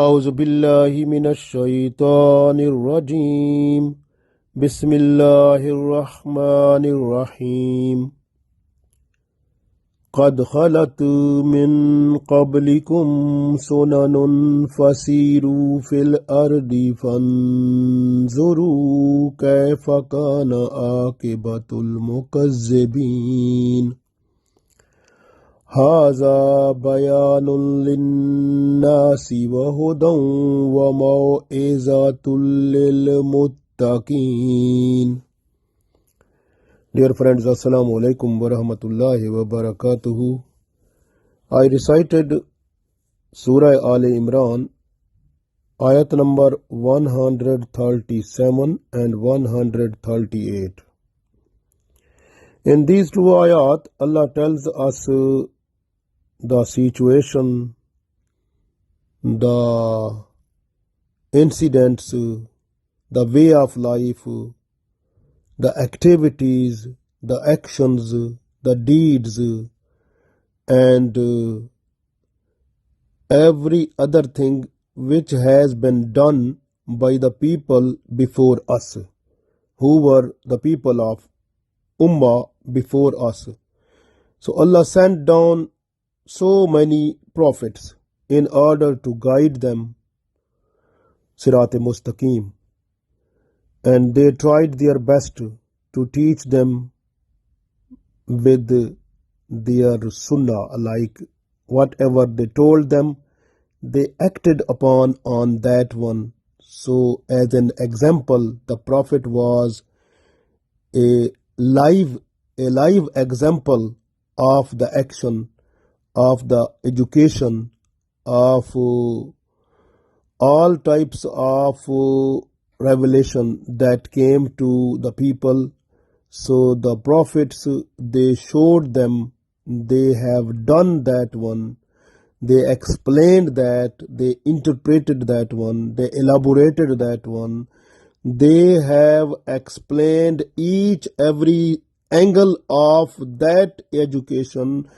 أعوذ بالله من الشيطان الرجيم بسم الله الرحمن الرحيم قد خلت من قبلكم سنن فسيروا في الأرض فانظروا كيف كان عاقبة المكذبين هذا بيان للناس وهدى وموعظة للمتقين. Dear friends, Assalamu alaikum wa rahmatullahi wa barakatuhu. I recited Surah Imran, Ayat number 137 and 138. In these two ayat, Allah tells us the situation, the incidents, the way of life, the activities, the actions, the deeds, and every other thing which has been done by the people before us, who were the people of Ummah before us. So Allah sent down so many prophets in order to guide them Surāt Mustaqim, and they tried their best to teach them with their sunnah, like whatever they told them, they acted upon on that one. So as an example, the Prophet was a live example of the action, of the education, of all types of revelation that came to the people. So the prophets, they showed them, they have done that one, they explained that, they interpreted that one, they elaborated that one, they have explained every angle of that education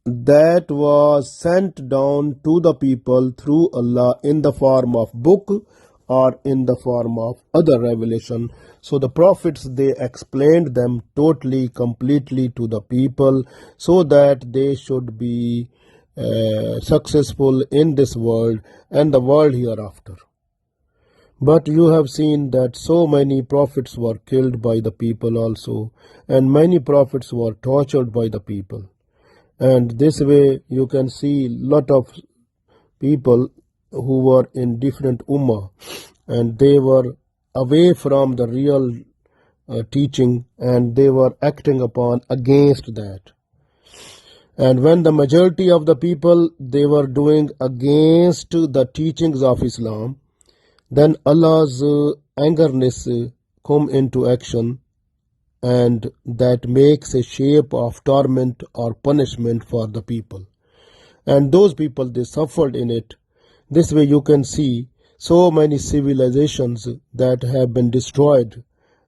that was sent down to the people through Allah in the form of book or in the form of other revelation. So the prophets, they explained them totally, completely to the people so that they should be successful in this world and the world hereafter. But you have seen that so many prophets were killed by the people also, and many prophets were tortured by the people. And this way you can see lot of people who were in different ummah, and they were away from the real teaching, and they were acting upon against that. And when the majority of the people, they were doing against the teachings of Islam, then Allah's angerness come into action, and that makes a shape of torment or punishment for the people. And those people, they suffered in it. This way you can see so many civilizations that have been destroyed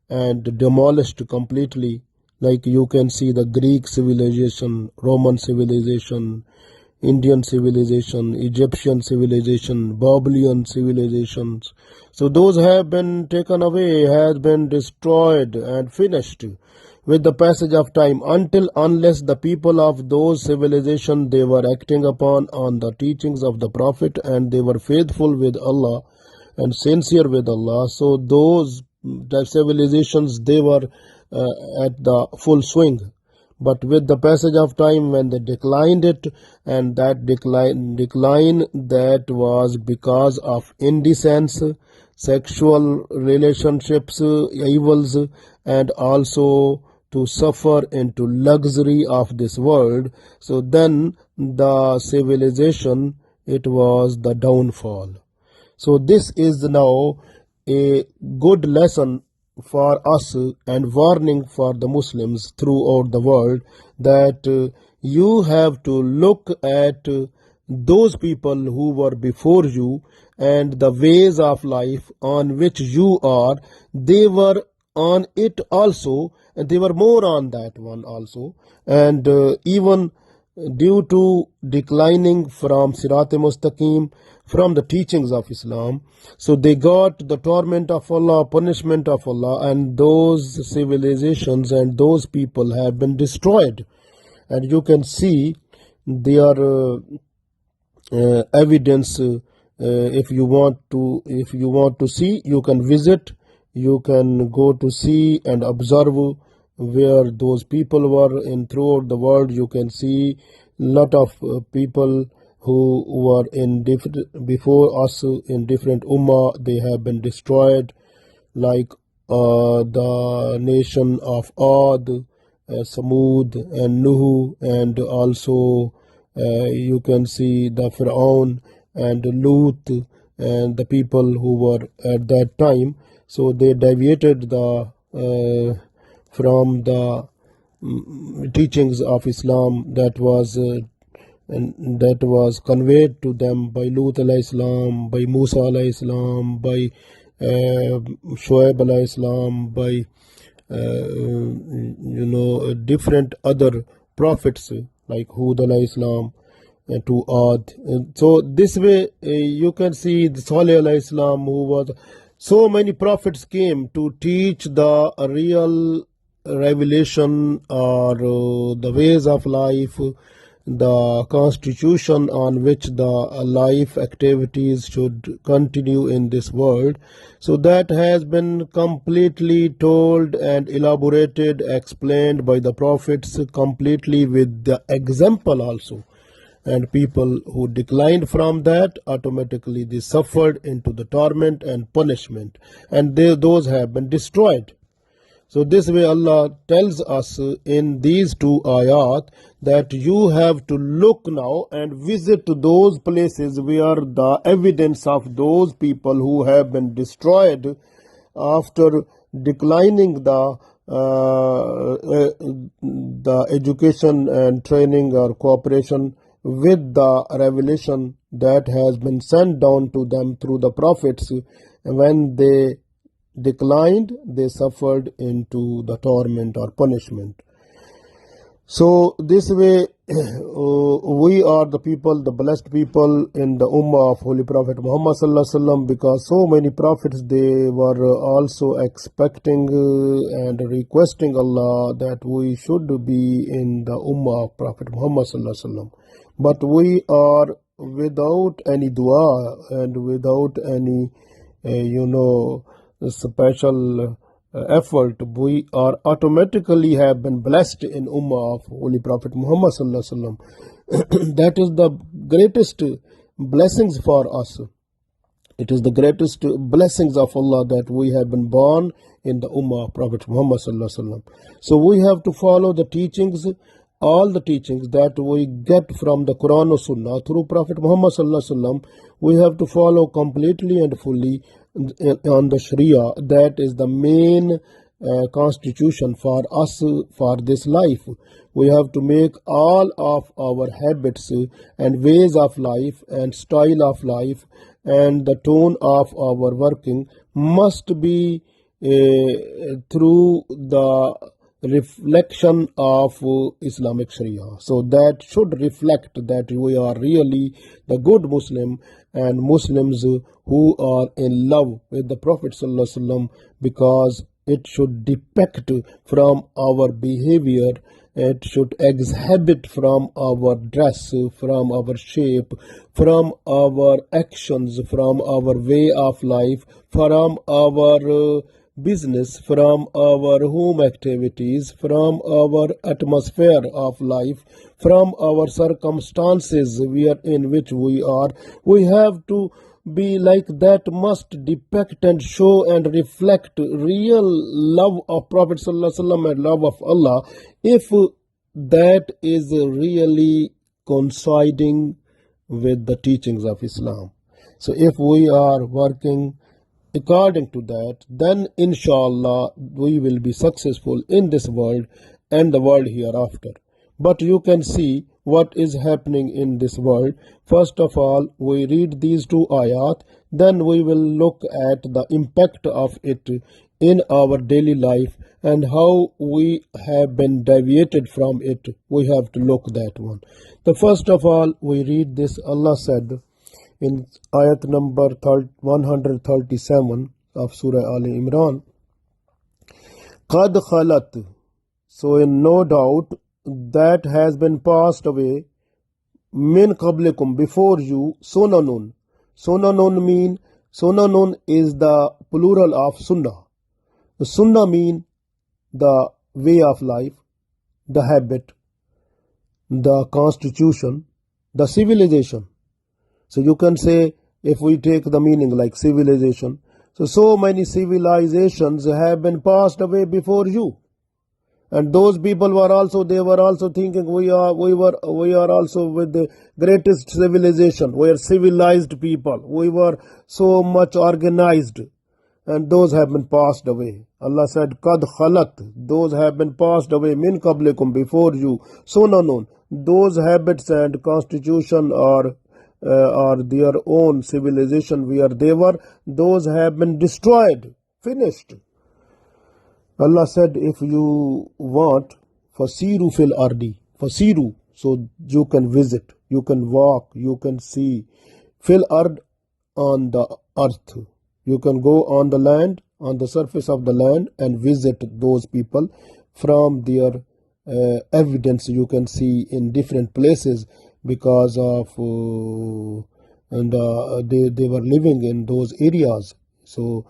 and demolished completely. Like you can see the Greek civilization, Roman civilization, Indian civilization, Egyptian civilization, Babylonian civilizations. So those have been taken away, has been destroyed and finished with the passage of time, unless the people of those civilizations, they were acting upon on the teachings of the Prophet, and they were faithful with Allah and sincere with Allah. So those civilizations, they were at the full swing. But with the passage of time, when they declined it, and that decline that was because of indecence, sexual relationships, evils, and also to suffer into luxury of this world. So then the civilization, it was the downfall. So this is now a good lesson for us and warning for the Muslims throughout the world, that you have to look at those people who were before you and the ways of life on which you are. They were on it also, and they were more on that one also. And even due to declining from Sirat Mustaqim, from the teachings of Islam. So they got the torment of Allah, punishment of Allah, and those civilizations and those people have been destroyed. And you can see their evidence. If you want to see, you can visit, you can go to see and observe where those people were in throughout the world. You can see lot of people who were in before us in different ummah, they have been destroyed, like the nation of Ad, Samud and Nuh, and also you can see the Pharaoh and Lut and the people who were at that time. So they deviated from the teachings of Islam that was conveyed to them by Lut alayhi salam, by Musa alayhi salam, by Shoaib alayhi salam, by different other prophets like Hud alayhi salam to Ad. So this way you can see the Salih alayhi salam, who was so many prophets came to teach the real revelation or the ways of life, the constitution on which the life activities should continue in this world. So that has been completely told and elaborated, explained by the prophets, completely with the example also. And people who declined from that, automatically they suffered into the torment and punishment, and those have been destroyed. So this way Allah tells us in these two ayat that you have to look now and visit those places where the evidence of those people who have been destroyed after declining the education and training or cooperation with the revelation that has been sent down to them through the prophets. When they declined, they suffered into the torment or punishment. So this way we are the people, the blessed people in the ummah of Holy Prophet Muhammad sallallahu alaihi wasallam, because so many prophets, they were also expecting and requesting Allah that we should be in the ummah of Prophet Muhammad sallallahu alaihi wasallam. But we are without any dua and without any special effort, we are automatically have been blessed in ummah of Holy Prophet Muhammad sallallahu alaihi wasallam. That is the greatest blessings for us. It is the greatest blessings of Allah that we have been born in the ummah of Prophet Muhammad sallallahu alaihi wasallam. So we have to follow the teachings, all the teachings that we get from the Quran or Sunnah through Prophet Muhammad sallallahu alaihi wasallam. We have to follow completely and fully on the Sharia. That is the main constitution for us for this life. We have to make all of our habits and ways of life and style of life and the tone of our working must be through the reflection of Islamic Sharia. So that should reflect that we are really the good Muslim and Muslims who are in love with the Prophet sallallahu alaihi wasallam, because it should depict from our behavior, it should exhibit from our dress, from our shape, from our actions, from our way of life, from our business, from our home activities, from our atmosphere of life, from our circumstances in which we are. We have to be like that, must depict and show and reflect real love of Prophet sallallahu alaihi wasallam and love of Allah, if that is really coinciding with the teachings of Islam. So if we are working according to that, then inshallah we will be successful in this world and the world hereafter. But you can see what is happening in this world. First of all, we read these two ayat, then we will look at the impact of it in our daily life, and how we have been deviated from it. We have to look that one. The first of all, we read this. Allah said in Ayat number 137 of Surah Imran, Qad khalat. So in no doubt that has been passed away, min qablikum, before you, sunanun. Sunanun is the plural of sunnah. The sunnah mean the way of life, the habit, the constitution, the civilization. So you can say, if we take the meaning like civilization, so many civilizations have been passed away before you. And those people were also thinking we are also with the greatest civilization. We are civilized people. We were so much organized. And those have been passed away. Allah said, Qad khalat, those have been passed away, min qablikum, before you, sunanun. Those habits and constitution are their own civilization where they were, those have been destroyed, finished. Allah said, if you want, fasiru fil ardi, fasiru, so you can visit, you can walk, you can see, fil ard, on the earth. You can go on the land, on the surface of the land, and visit those people. From their evidence you can see in different places, because of they were living in those areas. So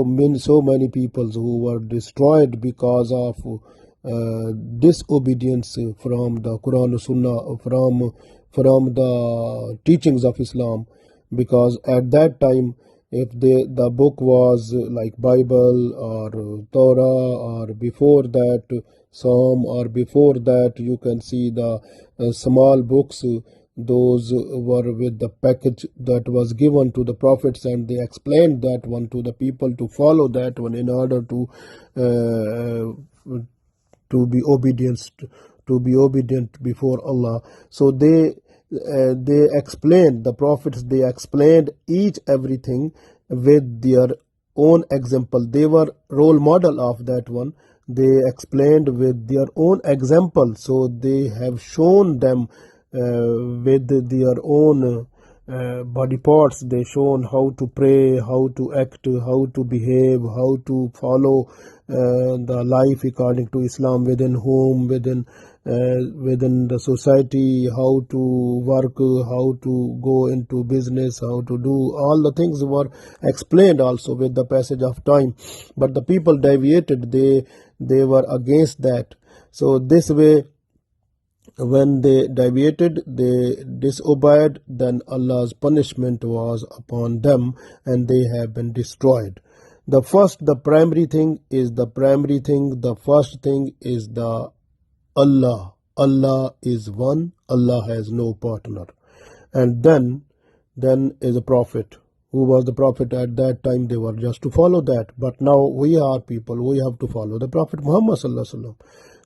many people who were destroyed because of disobedience from the Quran and Sunnah, from the teachings of Islam. Because at that time, if the book was like Bible or Torah, or before that Psalm, or before that you can see the small books, those were with the package that was given to the prophets, and they explained that one to the people to follow that one in order to be obedient before Allah. So they explained, the prophets, they explained everything with their own example. They were role model of that one. They explained with their own example. So they have shown them with their own body parts. They shown how to pray, how to act, how to behave, how to follow the life according to Islam, within home, within the society, how to work, how to go into business, how to do all the things were explained also with the passage of time. But the people deviated, they were against that. So this way, when they deviated, they disobeyed, then Allah's punishment was upon them, and they have been destroyed. The first thing is the Allah. Allah is one. Allah has no partner. And then is a prophet. Who was the prophet at that time? They were just to follow that. But now we are people. We have to follow the Prophet Muhammad sallallahu alaihi wasallam.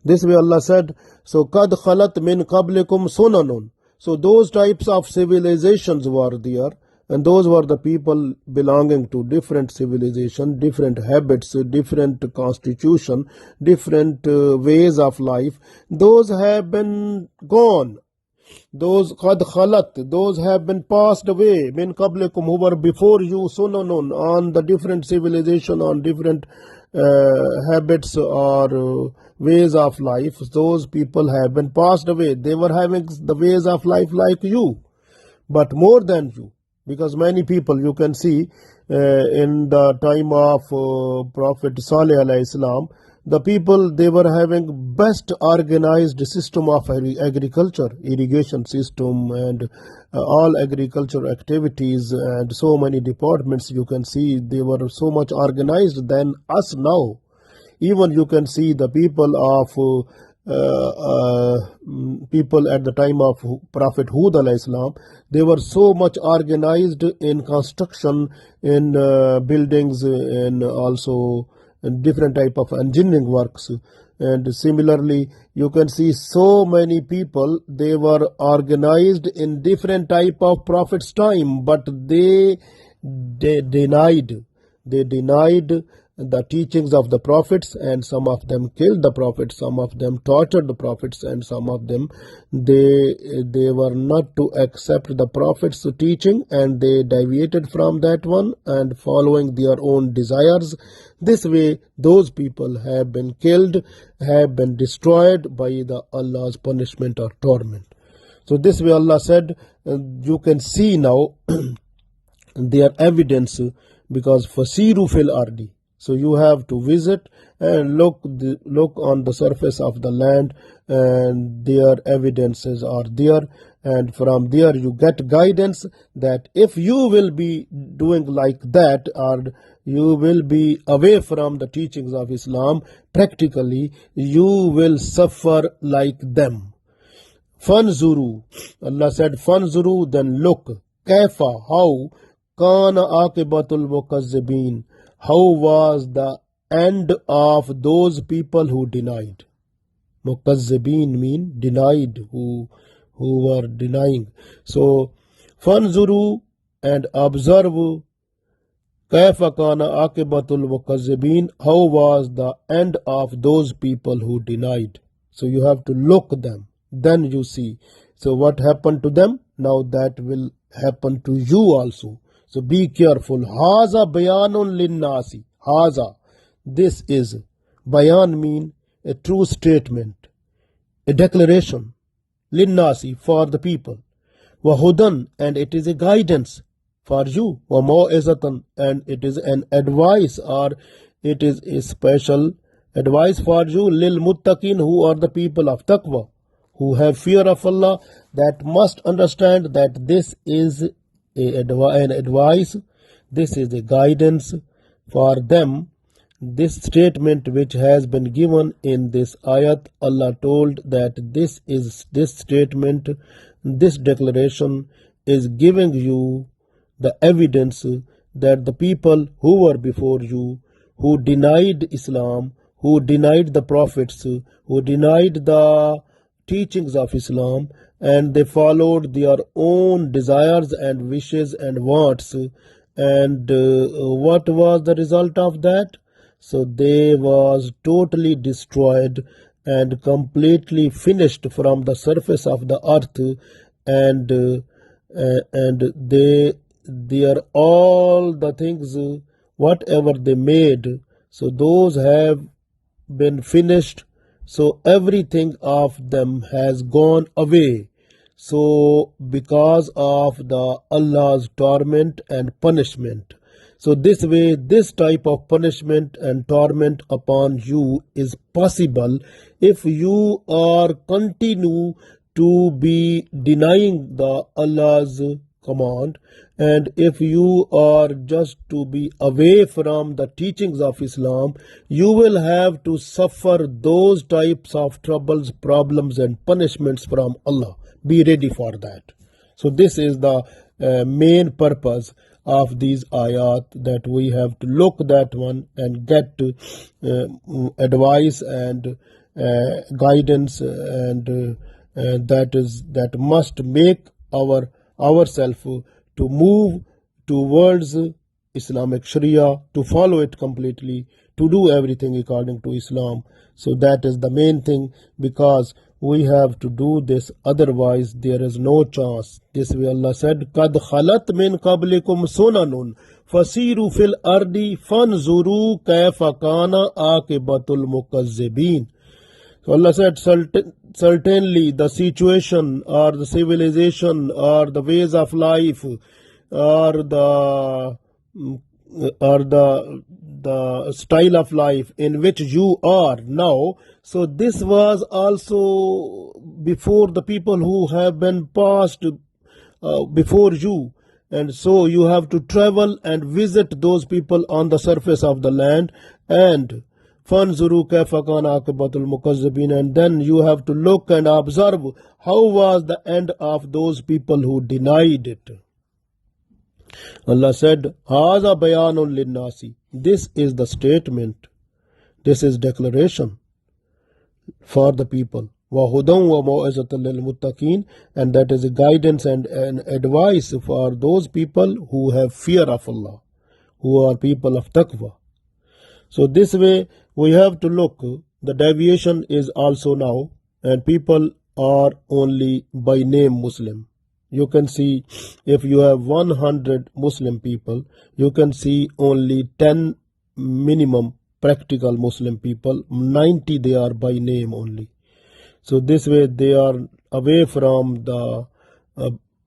This way Allah said, so qad khalat min qablikum sunanun. So those types of civilizations were there, and those were the people belonging to different civilization, different habits, different constitution, different ways of life. Those have been gone. Those qad khalat, those have been passed away. Min qablikum, who were before you, sunanun, on the different civilization, on different habits or ways of life. Those people have been passed away. They were having the ways of life like you, but more than you. Because many people, you can see in the time of Prophet Salih alayhi salam, the people, they were having best organized system of agriculture, irrigation system, and all agriculture activities, and so many departments. You can see they were so much organized than us now. Even you can see the people at the time of Prophet Hud alayhi salam, they were so much organized in construction, in buildings, and also in different type of engineering works. And similarly, you can see so many people, they were organized in different type of Prophet's time, but they denied the teachings of the prophets, and some of them killed the prophets, some of them tortured the prophets, and some of them they were not to accept the prophets' teaching, and they deviated from that one and following their own desires. This way those people have been killed, have been destroyed by the Allah's punishment or torment. So this way Allah said, you can see now their evidence, because fasiru fil ardi. So you have to visit and look on the surface of the land, and their evidences are there, and from there you get guidance that if you will be doing like that, or you will be away from the teachings of Islam, practically you will suffer like them. Fanzuru, Allah said, Fanzuru, then look, kaifa, how, kana aqibatul mukazzibin, how was the end of those people who denied. Mukazzibin mean denied, who were denying. So fanzuru, and observe, kaifa kana aqibatul mukazzibin, how was the end of those people who denied. So you have to look them, then you see. So what happened to them, now that will happen to you also. So be careful. Haza bayanun linnasi. Haza, this is, bayan mean a true statement, a declaration, linnasi, for the people, wa hudan, and it is a guidance for you, wa mau'izatan, and it is an advice, or it is a special advice for you, lil muttaqin, who are the people of taqwa, who have fear of Allah, that must understand that this is an advice, this is a guidance for them. This statement which has been given in this ayat, Allah told that this statement, this declaration is giving you the evidence that the people who were before you, who denied Islam, who denied the prophets, who denied the teachings of Islam, and they followed their own desires and wishes and wants, and what was the result of that? So they was totally destroyed and completely finished from the surface of the earth, and they are all the things whatever they made, so those have been finished. So everything of them has gone away. So because of the Allah's torment and punishment. So this way, this type of punishment and torment upon you is possible if you are continue to be denying the Allah's command, and if you are just to be away from the teachings of Islam, you will have to suffer those types of troubles, problems and punishments from Allah. Be ready for that. So this is the main purpose of these ayat, that we have to look that one and get advice and guidance, and that must make ourselves to move towards Islamic Sharia, to follow it completely, to do everything according to Islam. So that is the main thing, because we have to do this, otherwise there is no chance. This way Allah said, قَدْ خَلَتْ مِنْ قَبْلِكُمْ سُنَنٌ فَسِيرُوا فِي الْأَرْضِ فَانْظُرُوا كَيْفَ كَانَ عَاقِبَةُ الْمُكَذِّبِينَ. So Allah said, certainly the situation or the civilization or the ways of life or the style of life in which you are now, so this was also before the people who have been passed before you, and so you have to travel and visit those people on the surface of the land, and fanzuru kaifa kana aqibatul mukazzibin, and then you have to look and observe how was the end of those people who denied it. Allah said, Haza bayanun linnasi. This is the statement, this is declaration for the people. Wa hudan wa mau'izatan lil muttaqin, and that is a guidance and advice for those people who have fear of Allah, who are people of taqwa. So this way we have to look, the deviation is also now, and people are only by name Muslim. You can see if you have 100 Muslim people, you can see only 10 minimum practical Muslim people, 90 they are by name only. So this way they are away from the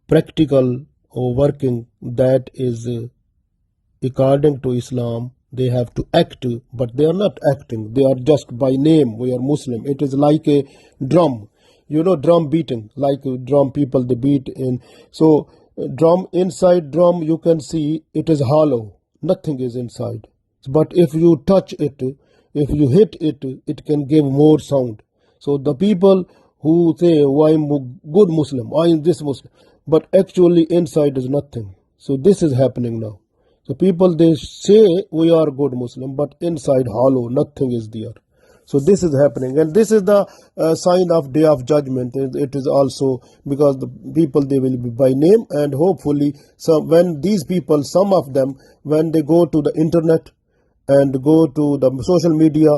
practical working that is according to Islam. They have to act, but they are not acting. They are just by name. We are Muslim. It is like a drum. You know, drum beating, like drum people they beat in. So drum, inside drum you can see it is hollow. Nothing is inside. But if you touch it, if you hit it, it can give more sound. So the people who say, oh, I am a good Muslim, I am this Muslim, but actually inside is nothing. So this is happening now. So people they say we are good Muslim, but inside hollow, nothing is there. So this is happening, and this is the sign of Day of Judgment. It is also because the people they will be by name, and hopefully when these people, some of them, when they go to the internet and go to the social media,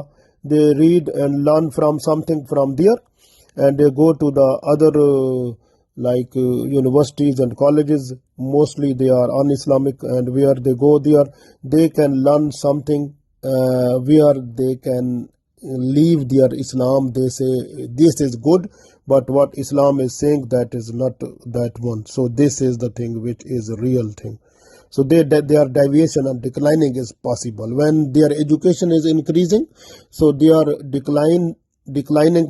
they read and learn from something from there, and they go to the other universities and colleges. Mostly they are un-Islamic, and where they go there, they can learn something where they can leave their Islam. They say this is good, but what Islam is saying, that is not that one. So this is the thing which is a real thing. So their deviation and declining is possible. When their education is increasing, so their declining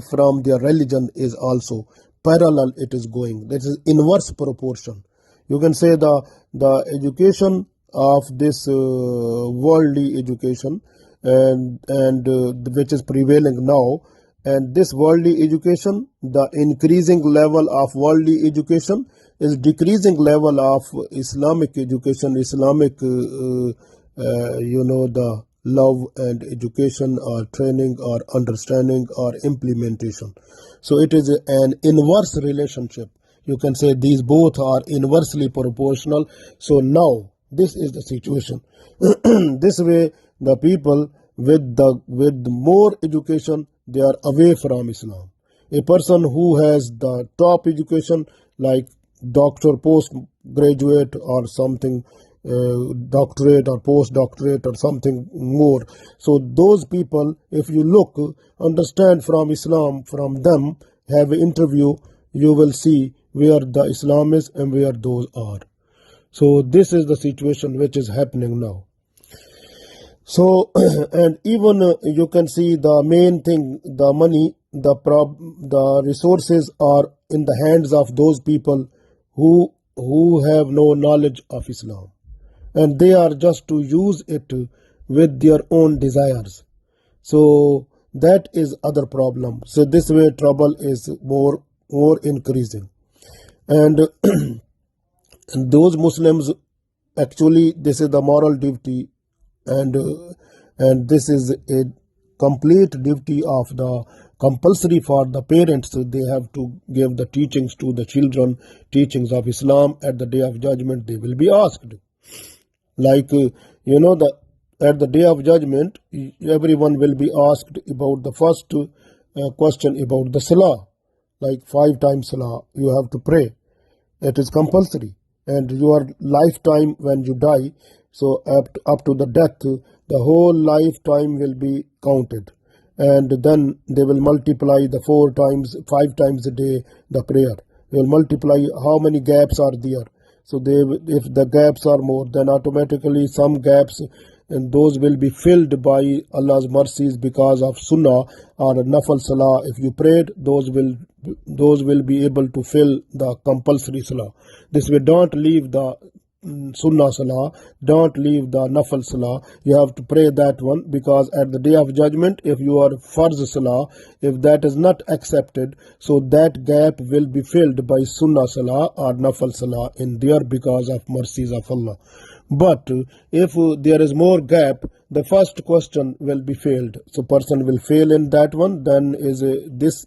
from their religion is also parallel, it is going. That is inverse proportion. You can say the education of this worldly education and which is prevailing now, and this worldly education, the increasing level of worldly education is decreasing level of Islamic education, Islamic the love and education or training or understanding or implementation. So it is an inverse relationship. You can say these both are inversely proportional. So now this is the situation. This way the people with more education, they are away from Islam. A person who has the top education, like doctor, postgraduate or something, doctorate or postdoctorate or something more. So those people, if you look, understand from Islam, from them, have an interview, you will see where the Islam is and where those are. So this is the situation which is happening now. So and even you can see the main thing, the money, the resources are in the hands of those people who have no knowledge of Islam, and they are just to use it with their own desires. So that is other problem. So this way trouble is more increasing, and those Muslims, actually this is the moral duty, and this is a complete duty of the compulsory for the parents. They have to give the teachings to the children, teachings of Islam. At the Day of Judgment they will be asked, like at the Day of Judgment everyone will be asked about the first question about the Salah, like 5 times Salah you have to pray. It is compulsory, and your lifetime when you die, so up to the death, the whole lifetime will be counted, and then they will multiply the 5 times a day the prayer. They will multiply how many gaps are there. So if the gaps are more, then automatically some gaps, and those will be filled by Allah's mercies because of Sunnah or Nafal Salah. If you prayed, those will be able to fill the compulsory Salah. This way, don't leave the Sunnah Salah, don't leave the Nafal Salah. You have to pray that one, because at the Day of Judgment, if you are Farz Salah, if that is not accepted, so that gap will be filled by Sunnah Salah or Nafal Salah in there because of mercies of Allah. But if there is more gap, the first question will be failed. So person will fail in that one. Then is this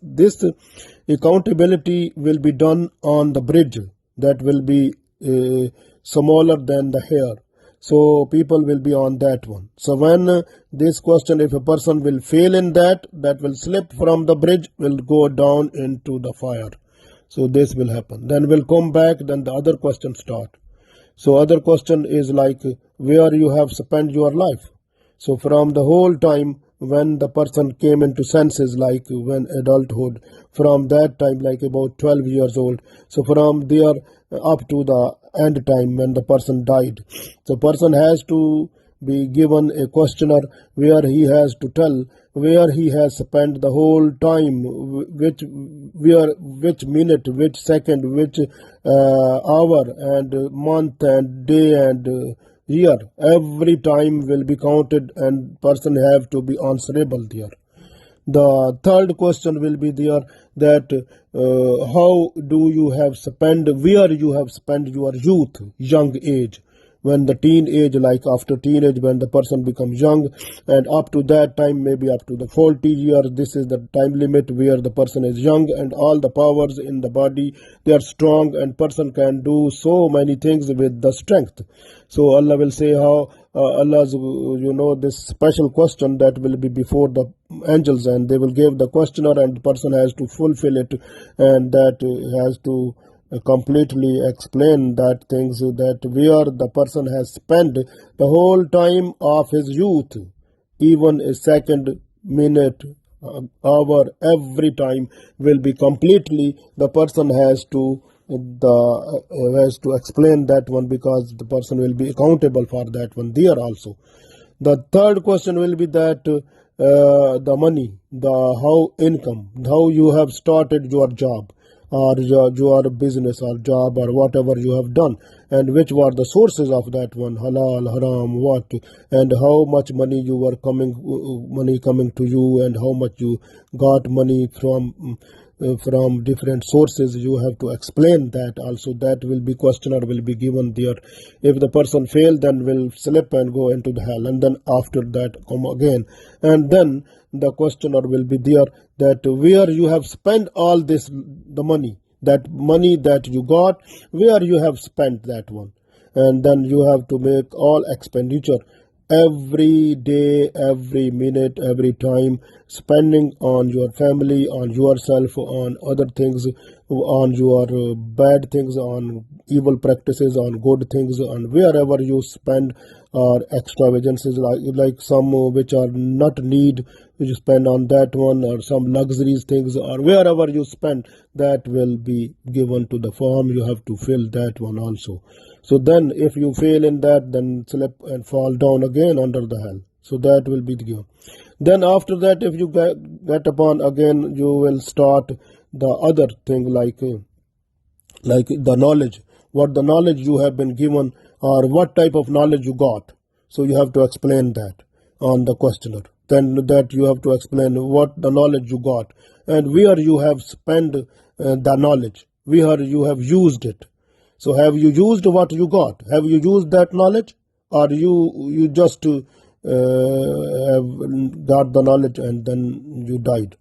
accountability will be done on the bridge that will be smaller than the hair. So people will be on that one. So when this question, if a person will fail in that will slip from the bridge, will go down into the fire. So this will happen. Then will come back, then the other question start. So other question is like where you have spent your life. So from the whole time when the person came into senses, like when adulthood, from that time like about 12 years old, so from there up to the end time when the person died, the person has to be given a questionnaire where he has to tell where he has spent the whole time, which minute, which second, which hour and month and day and year. Every time will be counted and person have to be answerable there. The third question will be there that how do you have spent, where you have spent your youth, young age. When the teenage, like after teenage, when the person becomes young, and up to that time, maybe up to the 40 years, this is the time limit where the person is young and all the powers in the body, they are strong and person can do so many things with the strength. So Allah will say how Allah's, this special question that will be before the angels, and they will give the questionnaire and the person has to fulfill it, and that has to completely explain that things that where the person has spent the whole time of his youth, even a second, minute, hour, every time will be completely the person has to explain that one, because the person will be accountable for that one there also. The third question will be that the money, the how income, how you have started your job or your business or job or whatever you have done, and which were the sources of that one, halal, haram, what, and how much money coming to you, and how much you got money from different sources. You have to explain that also. That will be questionnaire will be given there. If the person fail, then will slip and go into the hell, and then after that come again, and then the questionnaire will be there that where you have spent all this, the money that you got, where you have spent that one, and then you have to make all expenditure every day, every minute, every time, spending on your family, on yourself, on other things, on your bad things, on evil practices, on good things, on wherever you spend, or extravagances like some which are not need, you spend on that one, or some luxuries things, or wherever you spend, that will be given to the form. You have to fill that one also. So then if you fail in that, then slip and fall down again under the hell. So that will be the given. Then after that, if you get upon again, you will start the other thing like the knowledge, what the knowledge you have been given, or what type of knowledge you got. So you have to explain that on the questionnaire. Then that you have to explain what the knowledge you got, and where you have spent the knowledge, where you have used it. So have you used what you got? Have you used that knowledge, or you just have got the knowledge and then you died?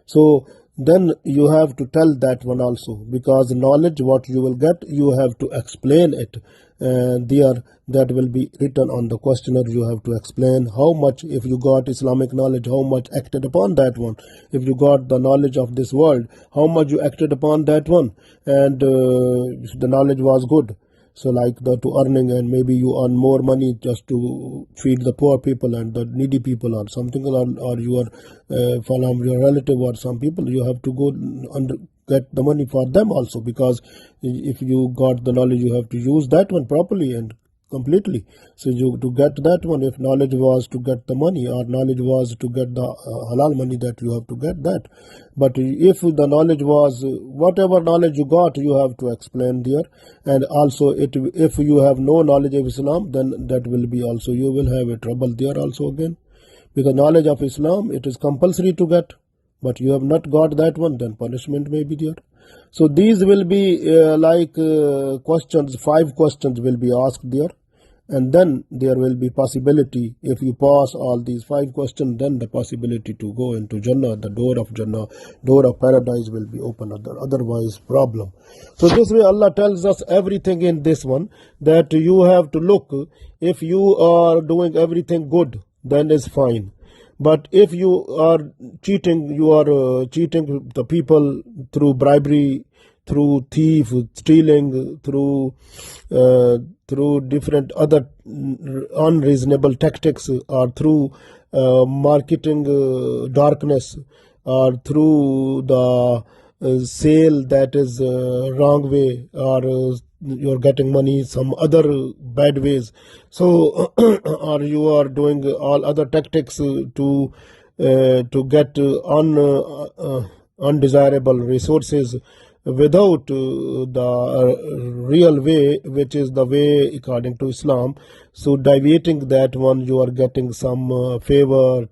So then you have to tell that one also, because knowledge what you will get, you have to explain it there. That will be written on the questionnaire. You have to explain how much, if you got Islamic knowledge, how much acted upon that one. If you got the knowledge of this world, how much you acted upon that one, and the knowledge was good. So like to earning, and maybe you earn more money just to feed the poor people and the needy people or something, or you are from your relative or some people, you have to go get the money for them also, because if you got the knowledge, you have to use that one properly and completely. So to get that one, if knowledge was to get the money, or knowledge was to get the halal money, that you have to get that. But if the knowledge was, whatever knowledge you got, you have to explain there. And also if you have no knowledge of Islam, then that will be also, you will have a trouble there also again, because knowledge of Islam, it is compulsory to get, but you have not got that one, then punishment may be there. So these will be questions, 5 questions will be asked there, and then there will be possibility, if you pass all these 5 questions, then the possibility to go into Jannah, the door of paradise will be open, otherwise problem. So this way Allah tells us everything in this one, that you have to look, if you are doing everything good, then is fine. But if you are cheating, cheating the people through bribery, through thief, stealing, through different other unreasonable tactics, or through marketing darkness, or through the sale that is wrong way, or you're getting money some other bad ways. So or you are doing all other tactics to get undesirable resources without the real way, which is the way according to Islam. So deviating that one, you are getting some favor,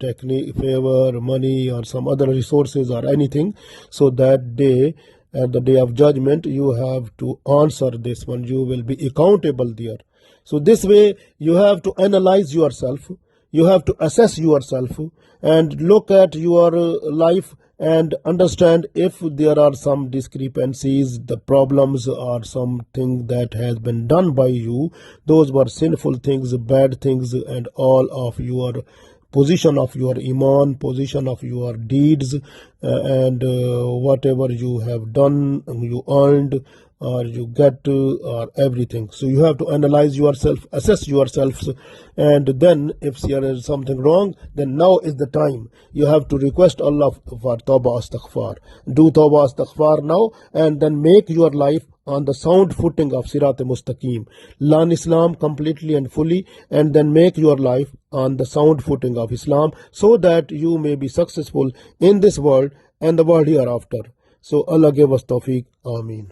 money, or some other resources or anything. So that day, at the day of judgment, you have to answer this one. You will be accountable there. So this way, you have to analyze yourself. You have to assess yourself and look at your life and understand if there are some discrepancies, the problems, or something that has been done by you. Those were sinful things, bad things, and all of your position of your iman, position of your deeds, and whatever you have done, you earned, or you get, or everything. So you have to analyze yourself, assess yourselves, and then if there is something wrong, then now is the time. You have to request Allah for tawbah astaghfar. Do tawbah astaghfar now, and then make your life on the sound footing of Sirat Mustaqim. Learn Islam completely and fully, and then make your life on the sound footing of Islam, so that you may be successful in this world and the world hereafter. So Allah give us tawfiq. Ameen.